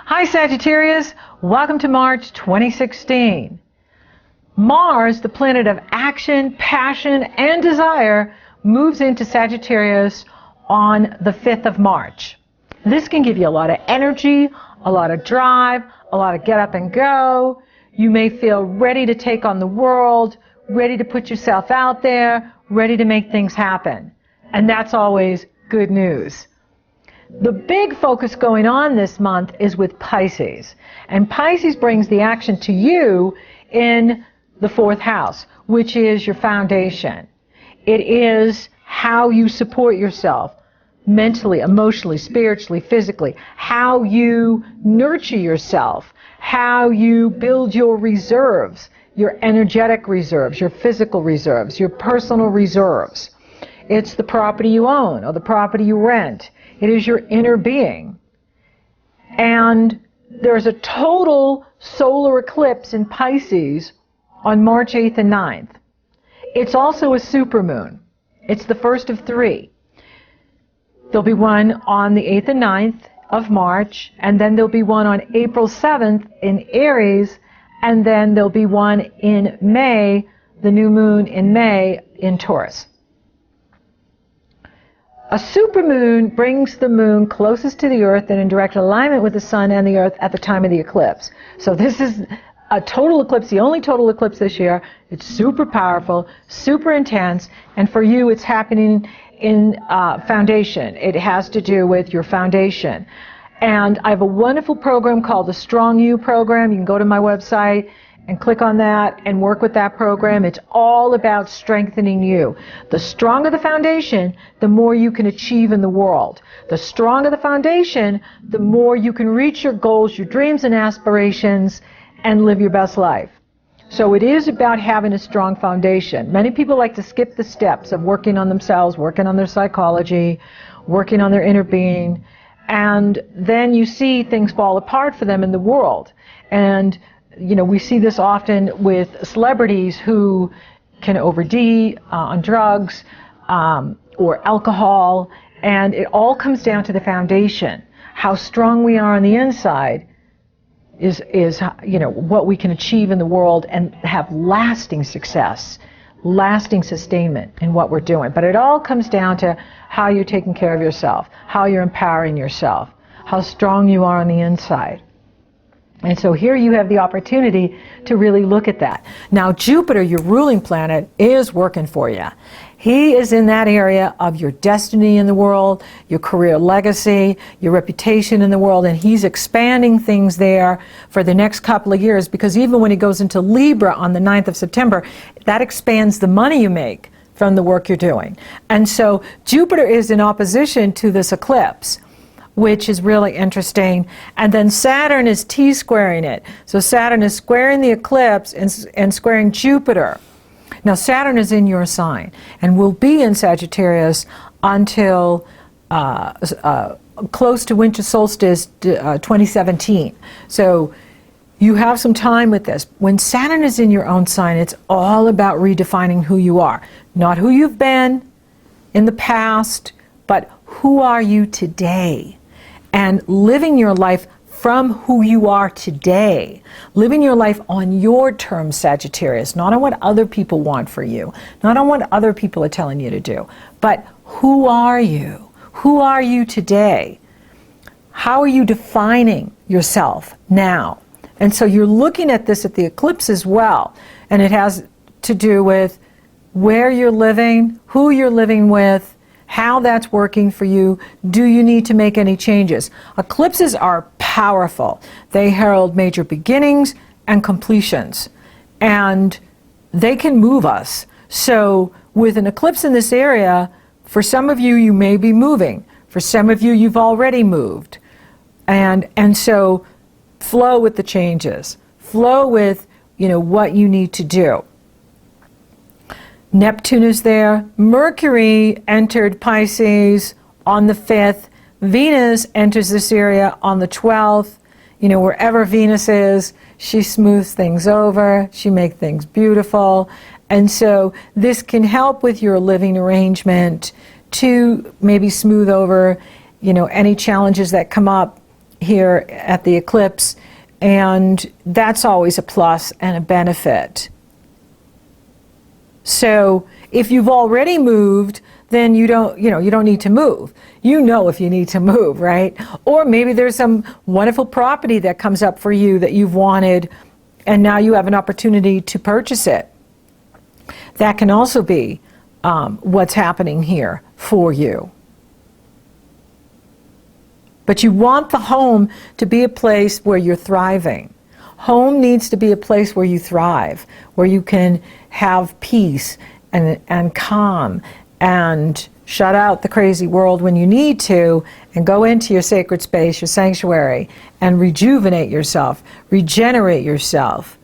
Hi Sagittarius, welcome to March 2016. Mars, the planet of action, passion, and desire, moves into Sagittarius on the 5th of March. This can give you a lot of energy, a lot of drive, a lot of get up and go. You may feel ready to take on the world, ready to put yourself out there, ready to make things happen. And that's always good news. The big focus going on this month is with Pisces. And Pisces brings the action to you in the 4th house, which is your foundation. It is how you support yourself mentally, emotionally, spiritually, physically, how you nurture yourself, how you build your reserves, your energetic reserves, your physical reserves, your personal reserves. It's the property you own or the property you rent. It is your inner being. And there's a total solar eclipse in Pisces on March 8th and 9th. It's also a supermoon. It's the first of 3. There'll be one on the 8th and 9th of March, and then there'll be one on April 7th in Aries, and then there'll be one in May, the new moon in May in Taurus. A supermoon brings the moon closest to the Earth and in direct alignment with the Sun and the Earth at the time of the eclipse. So this is a total eclipse, the only total eclipse this year. It's super powerful, super intense, and for you it's happening in foundation. It has to do with your foundation. And I have a wonderful program called the Strong You program. You can go to my website and click on that and work with that program. It's all about strengthening you. The stronger the foundation, the more you can achieve in the world. The stronger the foundation, the more you can reach your goals, your dreams and aspirations, and live your best life. So it is about having a strong foundation. Many people like to skip the steps of working on themselves, working on their psychology, working on their inner being, and then you see things fall apart for them in the world. And you know, we see this often with celebrities who can OD on drugs or alcohol, and it all comes down to the foundation. How strong we are on the inside is you know, what we can achieve in the world and have lasting success, lasting sustainment in what we're doing. But it all comes down to how you're taking care of yourself, how you're empowering yourself, how strong you are on the inside. And so here you have the opportunity to really look at that. Now Jupiter, your ruling planet, is working for you. He is in that area of your destiny in the world, your career legacy, your reputation in the world, and he's expanding things there for the next couple of years, because even when he goes into Libra on the 9th of September, that expands the money you make from the work you're doing. And so Jupiter is in opposition to this eclipse, which is really interesting. And then Saturn is T-squaring it. So Saturn is squaring the eclipse and squaring Jupiter. Now Saturn is in your sign and will be in Sagittarius until close to winter solstice 2017. So you have some time with this. When Saturn is in your own sign, it's all about redefining who you are. Not who you've been in the past, but who are you today? And living your life from who you are today. Living your life on your terms, Sagittarius, not on what other people want for you, not on what other people are telling you to do, but who are you? Who are you today? How are you defining yourself now? And so you're looking at this at the eclipse as well, and it has to do with where you're living, who you're living with, how that's working for you. Do you need to make any changes? Eclipses are powerful. They herald major beginnings and completions, and they can move us. So with an eclipse in this area, for some of you, you may be moving. For some of you, you've already moved. And so flow with the changes. Flow with, you know, what you need to do. Neptune is there. Mercury entered Pisces on the 5th. Venus enters this area on the 12th. You know, wherever Venus is, she smooths things over. She makes things beautiful. And so this can help with your living arrangement to maybe smooth over, you know, any challenges that come up here at the eclipse, and that's always a plus and a benefit. So if you've already moved, then you don't need to move. You know if you need to move, right? Or maybe there's some wonderful property that comes up for you that you've wanted, and now you have an opportunity to purchase it. That can also be what's happening here for you. But you want the home to be a place where you're thriving. Home needs to be a place where you thrive, where you can have peace and calm and shut out the crazy world when you need to and go into your sacred space, your sanctuary, and rejuvenate yourself, regenerate yourself.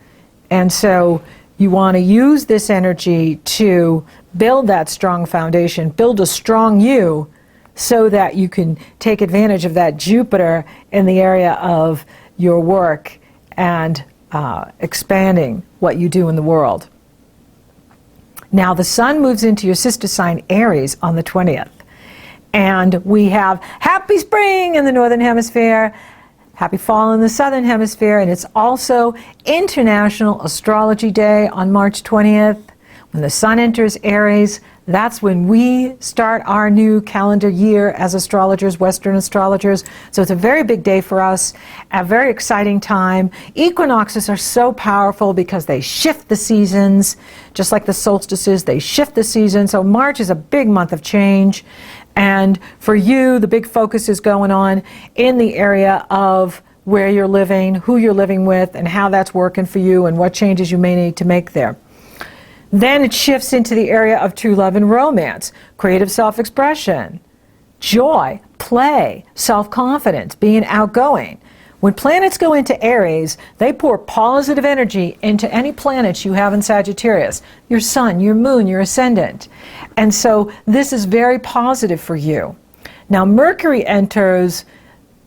And so you want to use this energy to build that strong foundation, build a strong you, so that you can take advantage of that Jupiter in the area of your work and expanding what you do in the world. Now the sun moves into your sister sign Aries on the 20th. And we have happy spring in the northern hemisphere, happy fall in the southern hemisphere, and it's also International Astrology Day on March 20th. When the sun enters Aries, that's when we start our new calendar year as astrologers, Western astrologers. So it's a very big day for us, a very exciting time. Equinoxes are so powerful because they shift the seasons, just like the solstices, they shift the seasons. So March is a big month of change. And for you, the big focus is going on in the area of where you're living, who you're living with, and how that's working for you, and what changes you may need to make there. Then it shifts into the area of true love and romance, creative self-expression, joy, play, self-confidence, being outgoing. When planets go into Aries, they pour positive energy into any planets you have in Sagittarius, your sun, your moon, your ascendant. And so this is very positive for you. Now Mercury enters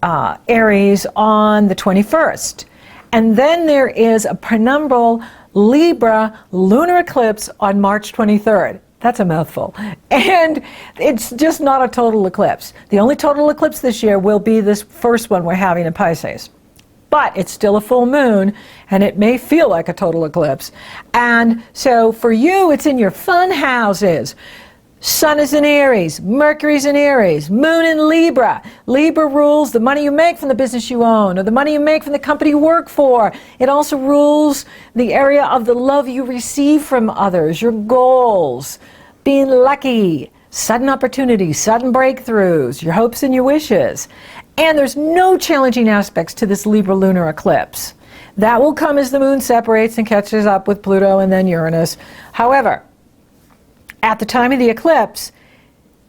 Aries on the 21st. And then there is a penumbral Libra lunar eclipse on March 23rd. That's a mouthful. And it's just not a total eclipse. The only total eclipse this year will be this first one we're having in Pisces. But it's still a full moon, and it may feel like a total eclipse. And so for you, it's in your fun houses. Sun is in Aries, Mercury's in Aries, Moon in Libra. Libra rules the money you make from the business you own, or the money you make from the company you work for. It also rules the area of the love you receive from others, your goals, being lucky, sudden opportunities, sudden breakthroughs, your hopes and your wishes. And there's no challenging aspects to this Libra lunar eclipse. That will come as the moon separates and catches up with Pluto and then Uranus. However, at the time of the eclipse,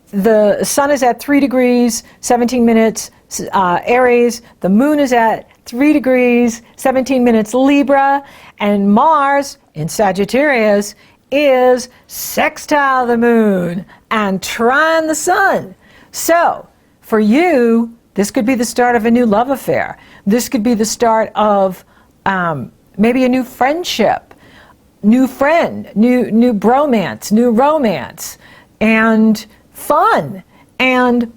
the sun is at 3 degrees, 17 minutes Aries, the moon is at 3 degrees, 17 minutes Libra, and Mars in Sagittarius is sextile the moon and trine the sun. So, for you, this could be the start of a new love affair. This could be the start of maybe a new friendship. New friend, new bromance, new romance, and fun. And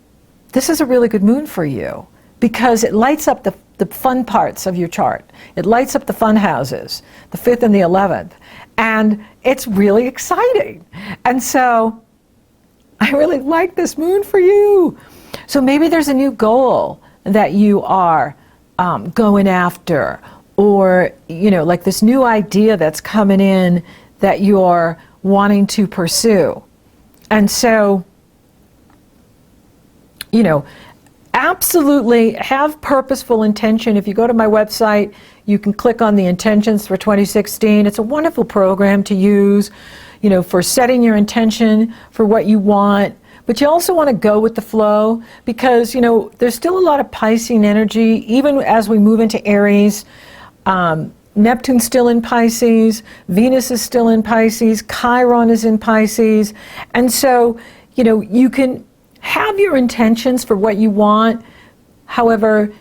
this is a really good moon for you because it lights up the fun parts of your chart. It lights up the fun houses, the 5th and the 11th. And it's really exciting. And so I really like this moon for you. So maybe there's a new goal that you are going after, or, like this new idea that's coming in that you're wanting to pursue. And so, absolutely have purposeful intention. If you go to my website, you can click on the intentions for 2016. It's a wonderful program to use, for setting your intention for what you want. But you also want to go with the flow because, there's still a lot of Piscean energy, even as we move into Aries. Neptune's still in Pisces, Venus is still in Pisces, Chiron is in Pisces, and so, you can have your intentions for what you want. However,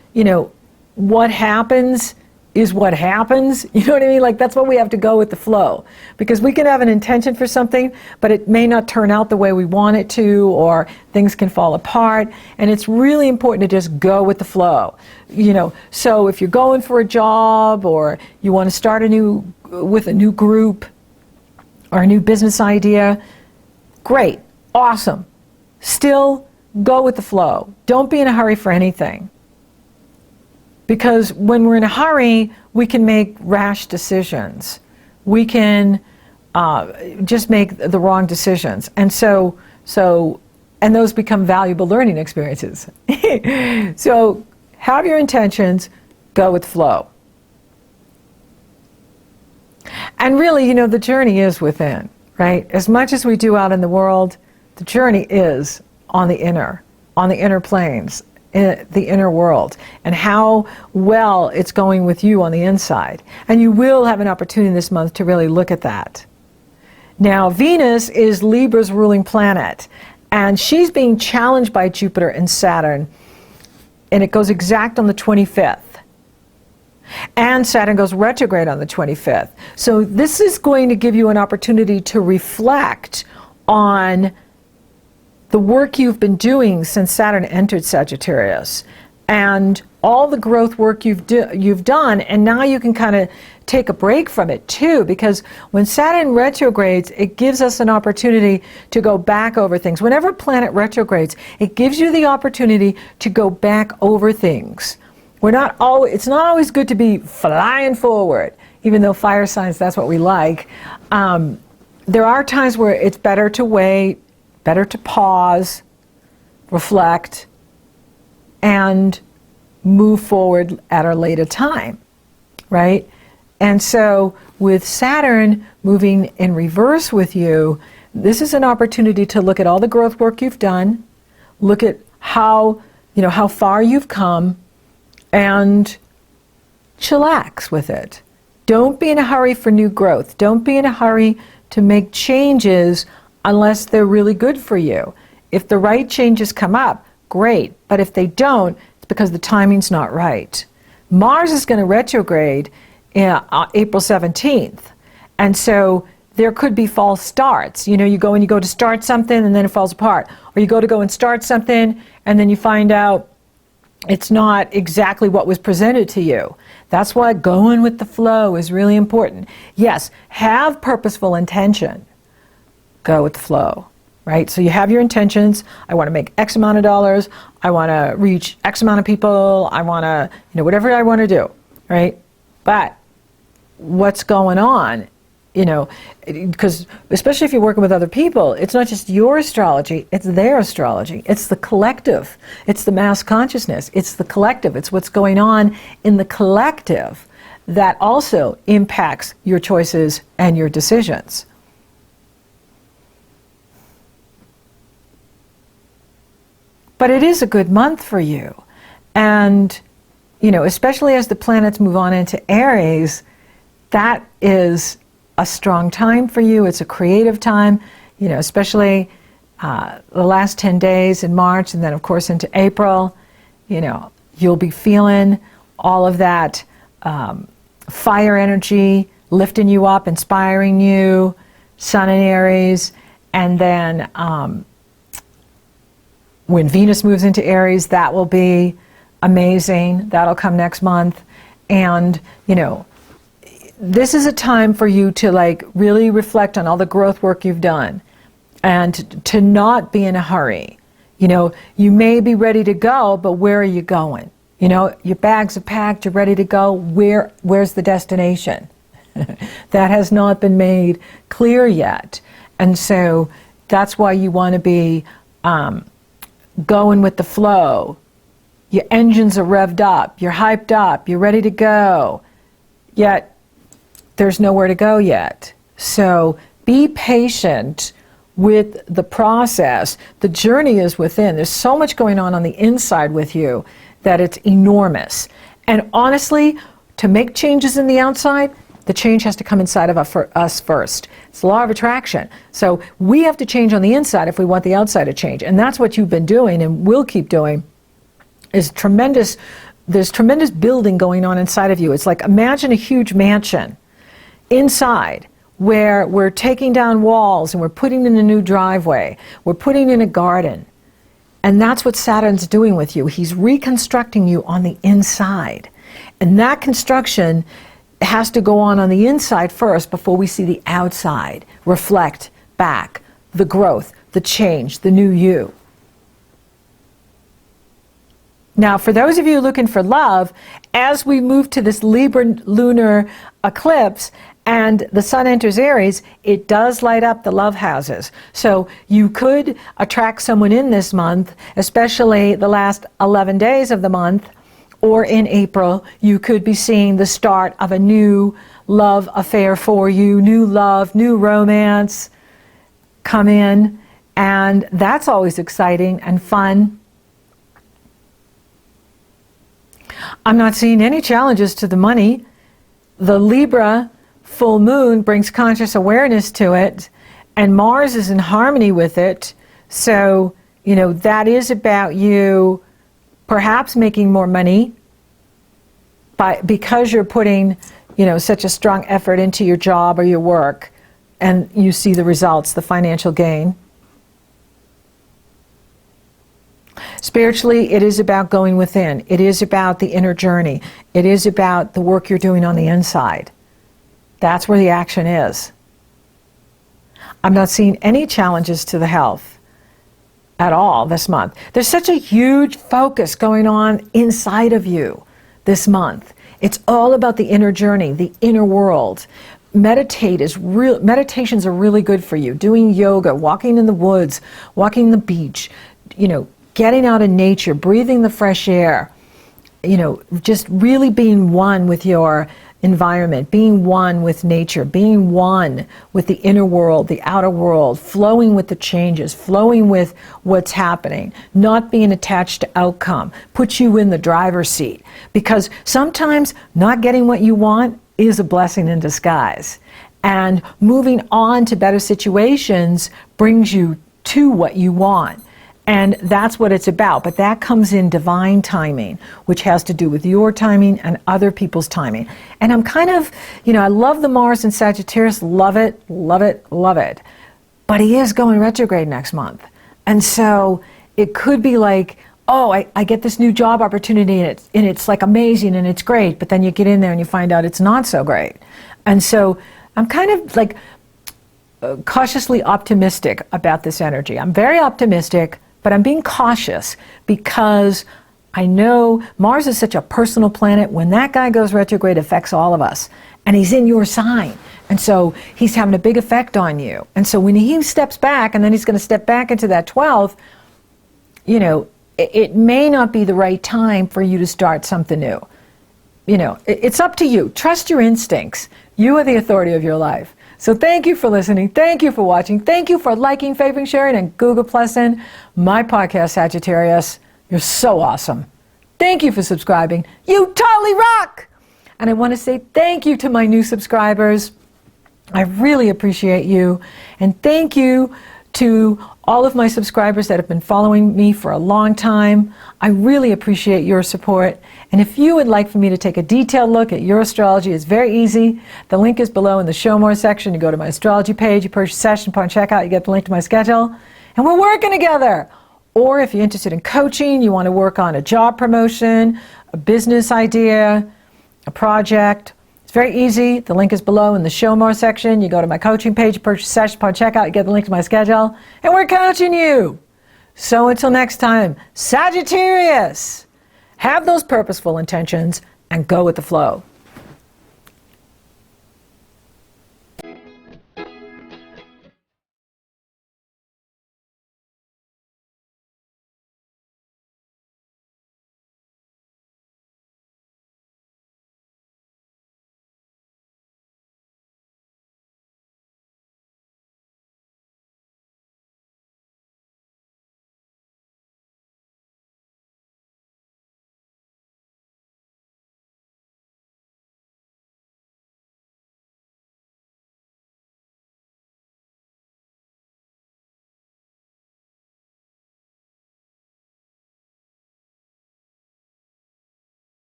what happens is what happens. You know what I mean? Like, that's what we have to go with the flow, because we can have an intention for something, but it may not turn out the way we want it to, or things can fall apart. And it's really important to just go with the flow. You know, so if you're going for a job, or you want to start with a new group or a new business idea, great, awesome. Still go with the flow. Don't be in a hurry for anything. Because when we're in a hurry, we can make rash decisions. We can just make the wrong decisions. And and those become valuable learning experiences. So have your intentions, go with flow. And really, you know, the journey is within, right? As much as we do out in the world, the journey is on the inner planes, in the inner world, and how well it's going with you on the inside. And you will have an opportunity this month to really look at that. Now, Venus is Libra's ruling planet, and she's being challenged by Jupiter and Saturn, and it goes exact on the 25th. And Saturn goes retrograde on the 25th. So this is going to give you an opportunity to reflect on the work you've been doing since Saturn entered Sagittarius, and all the growth work you've done, and now you can kind of take a break from it too, because when Saturn retrogrades, it gives us an opportunity to go back over things. Whenever a planet retrogrades, it gives you the opportunity to go back over things. It's not always good to be flying forward, even though fire signs, that's what we like. There are times where it's better to wait, better to pause, reflect, and move forward at a later time, right? And so with Saturn moving in reverse with you, this is an opportunity to look at all the growth work you've done, look at how far you've come, and chillax with it. Don't be in a hurry for new growth. Don't be in a hurry to make changes unless they're really good for you. If the right changes come up, great. But if they don't, it's because the timing's not right. Mars is going to retrograde April 17th. And so there could be false starts. You know, you go to start something and then it falls apart. Or you go and start something and then you find out it's not exactly what was presented to you. That's why going with the flow is really important. Yes, have purposeful intention. Go with the flow, right? So you have your intentions. I want to make X amount of dollars. I want to reach X amount of people. I want to, whatever I want to do, right? But what's going on, because especially if you're working with other people, it's not just your astrology, it's their astrology. It's the collective. It's the mass consciousness. It's the collective. It's what's going on in the collective that also impacts your choices and your decisions. But it is a good month for you. And, especially as the planets move on into Aries, that is a strong time for you. It's a creative time, especially the last 10 days in March, and then, of course, into April. You'll be feeling all of that fire energy lifting you up, inspiring you, Sun in Aries, and then when Venus moves into Aries, that will be amazing. That'll come next month. And, this is a time for you to really reflect on all the growth work you've done and to not be in a hurry. You may be ready to go, but where are you going? Your bags are packed, you're ready to go. Where's the destination? That has not been made clear yet. And so that's why you want to be going with the flow. Your engines are revved up, you're hyped up, you're ready to go, yet there's nowhere to go yet. So be patient with the process. The journey is within. There's so much going on the inside with you that it's enormous. And honestly, to make changes in the outside, the change has to come inside of us first. It's the law of attraction. So we have to change on the inside if we want the outside to change. And that's what you've been doing and will keep doing, is tremendous there's tremendous building going on inside of you. It's like, imagine a huge mansion inside where we're taking down walls and we're putting in a new driveway, we're putting in a garden. And that's what Saturn's doing with you. He's reconstructing you on the inside. And that construction has to go on the inside first before we see the outside reflect back the growth, the change, the new you. Now, for those of you looking for love, as we move to this Libra lunar eclipse and the sun enters Aries, it does light up the love houses. So you could attract someone in this month, especially the last 11 days of the month, or in April, you could be seeing the start of a new love affair for you, new love, new romance come in, and that's always exciting and fun. I'm not seeing any challenges to the money. The Libra full moon brings conscious awareness to it, and Mars is in harmony with it. So, you know, that is about you perhaps making more money because you're putting, you know, such a strong effort into your job or your work, and you see the results, the financial gain. Spiritually, it is about going within. It is about the inner journey. It is about the work you're doing on the inside. That's where the action is. I'm not seeing any challenges to the health at all this month. There's such a huge focus going on inside of you this month. It's all about the inner journey, the inner world. Meditations are really good for you. Doing yoga, walking in the woods, walking the beach, you know, getting out in nature, breathing the fresh air, you know, just really being one with your environment, being one with nature, being one with the inner world, the outer world, flowing with the changes, flowing with what's happening, not being attached to outcome, puts you in the driver's seat. Because sometimes not getting what you want is a blessing in disguise. And moving on to better situations brings you to what you want. And that's what it's about. But that comes in divine timing, which has to do with your timing and other people's timing. And I'm kind of, you know, I love the Mars in Sagittarius, love it, love it, love it. But he is going retrograde next month. And so it could be like, oh, I get this new job opportunity and it's like amazing and it's great. But then you get in there and you find out it's not so great. And so I'm kind of like cautiously optimistic about this energy. I'm very optimistic, but I'm being cautious because I know Mars is such a personal planet. When that guy goes retrograde, it affects all of us. And he's in your sign. And so he's having a big effect on you. And so when he steps back, and then he's going to step back into that 12th, you know, it may not be the right time for you to start something new. You know, it's up to you. Trust your instincts. You are the authority of your life. So thank you for listening. Thank you for watching. Thank you for liking, favoring, sharing, and Google Plusing my podcast, Sagittarius. You're so awesome. Thank you for subscribing. You totally rock! And I want to say thank you to my new subscribers. I really appreciate you. And thank you to all of my subscribers that have been following me for a long time. I really appreciate your support. And if you would like for me to take a detailed look at your astrology, it's very easy. The link is below in the Show More section. You go to my astrology page, you purchase a session, upon checkout, you get the link to my schedule, and we're working together. Or if you're interested in coaching, you want to work on a job promotion, a business idea, a project, it's very easy. The link is below in the Show More section. You go to my coaching page, you purchase a session, upon checkout, you get the link to my schedule, and we're coaching you. So until next time, Sagittarius, have those purposeful intentions and go with the flow.